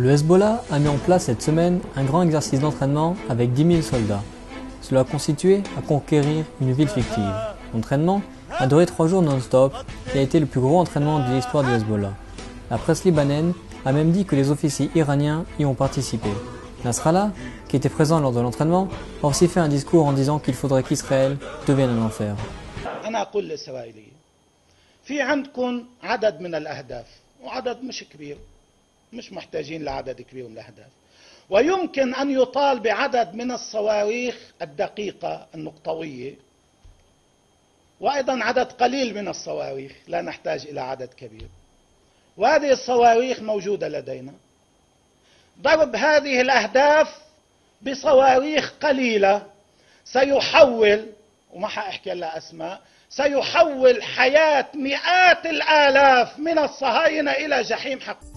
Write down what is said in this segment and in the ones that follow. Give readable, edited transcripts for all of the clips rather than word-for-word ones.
Le Hezbollah a mis en place cette semaine un grand exercice d'entraînement avec 10 000 soldats. Cela consistait à conquérir une ville fictive. L'entraînement a duré 3 jours non-stop et a été le plus gros entraînement de l'histoire du Hezbollah. La presse libanaise a même dit que les officiers iraniens y ont participé. Nasrallah, qui était présent lors de l'entraînement, a aussi fait un discours en disant qu'il faudrait qu'Israël devienne un enfer. مش محتاجين لعدد كبير من الأهداف ويمكن أن يطال بعدد من الصواريخ الدقيقة النقطوية وأيضا عدد قليل من الصواريخ لا نحتاج إلى عدد كبير وهذه الصواريخ موجودة لدينا ضرب هذه الأهداف بصواريخ قليلة سيحول وما حأحكي لها أسماء سيحول حياة مئات الآلاف من الصهاينة إلى جحيم حقيقي.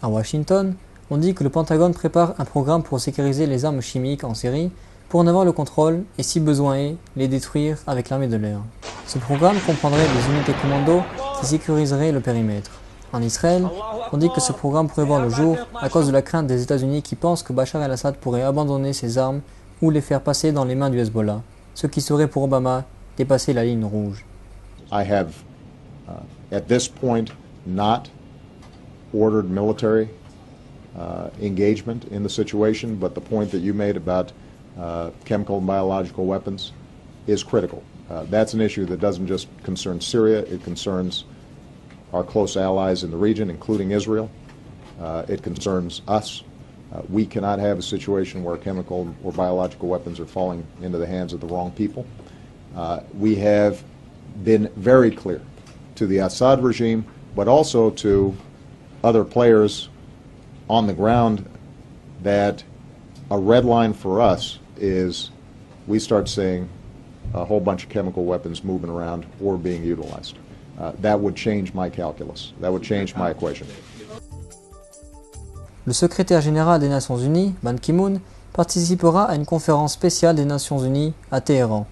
À Washington, on dit que le Pentagone prépare un programme pour sécuriser les armes chimiques en Syrie pour en avoir le contrôle et, si besoin est, les détruire avec l'armée de l'air. Ce programme comprendrait des unités commando qui sécuriseraient le périmètre. En Israël, on dit que ce programme pourrait voir le jour à cause de la crainte des États-Unis qui pensent que Bachar el-Assad pourrait abandonner ses armes ou les faire passer dans les mains du Hezbollah, ce qui serait pour Obama dépasser la ligne rouge. I have, at this point, not ordered military engagement in the situation, but the point that you made about chemical and biological weapons is critical. That's an issue that doesn't just concern Syria, it concerns our close allies in the region, including Israel. It concerns us. We cannot have a situation where chemical or biological weapons are falling into the hands of the wrong people. We have been very clear to the Assad regime, but also to other players on the ground that a red line for us is we start seeing a whole bunch of chemical weapons moving around or being utilized. That would change my calculus. That would change my equation. Le secrétaire général des Nations Unies, Ban Ki-moon, participera à une conférence spéciale des Nations Unies à Téhéran.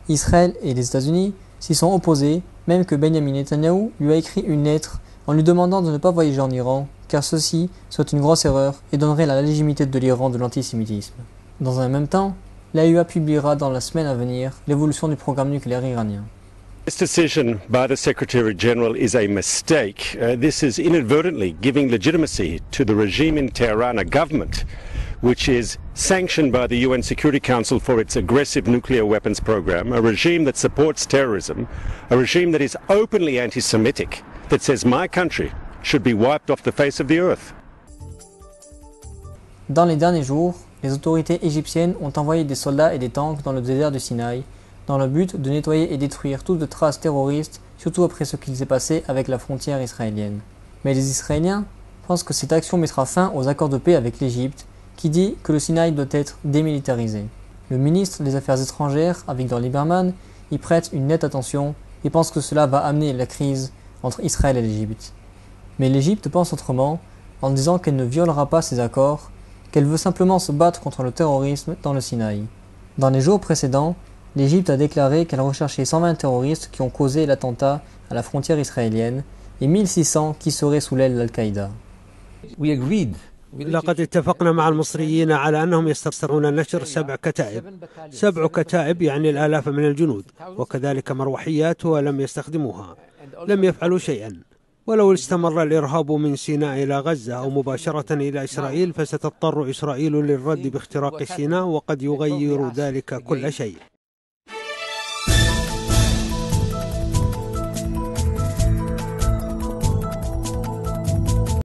Israël et les États-Unis s'y sont opposés, même que Benjamin Netanyahou lui a écrit une lettre en lui demandant de ne pas voyager en Iran, car ceci serait une grosse erreur et donnerait la légitimité de l'Iran de l'antisémitisme. Dans un même temps, l'AUA publiera dans la semaine à venir l'évolution du programme nucléaire iranien. This decision by the Secretary General is a mistake. This is inadvertently giving legitimacy to the regime in Tehran, a government which is sanctioned by the UN Security Council for its aggressive nuclear weapons program, a regime that supports terrorism, a regime that is openly anti-Semitic, that says my country should be wiped off the face of the earth. Dans les derniers jours, les autorités égyptiennes ont envoyé des soldats et des tanks dans le désert du Sinaï, dans le but de nettoyer et détruire toute trace terroriste, surtout après ce qui s'est passé avec la frontière israélienne. Mais les Israéliens pensent que cette action mettra fin aux accords de paix avec l'Égypte, qui dit que le Sinaï doit être démilitarisé. Le ministre des Affaires étrangères, Avigdor Lieberman, y prête une nette attention et pense que cela va amener la crise entre Israël et l'Égypte. Mais l'Égypte pense autrement, en disant qu'elle ne violera pas ces accords, qu'elle veut simplement se battre contre le terrorisme dans le Sinaï. Dans les jours précédents, l'Égypte a déclaré qu'elle recherchait 120 terroristes qui ont causé l'attentat à la frontière israélienne et 1600 qui seraient sous l'aile d'Al-Qaïda. لقد اتفقنا مع المصريين على أنهم يستطيعون نشر 7 كتائب 7 كتائب يعني الآلاف من الجنود وكذلك مروحيات ولم يستخدموها لم يفعلوا شيئا ولو استمر الإرهاب من سيناء إلى غزة أو مباشرة إلى إسرائيل فستضطر إسرائيل للرد باختراق سيناء وقد يغير ذلك كل شيء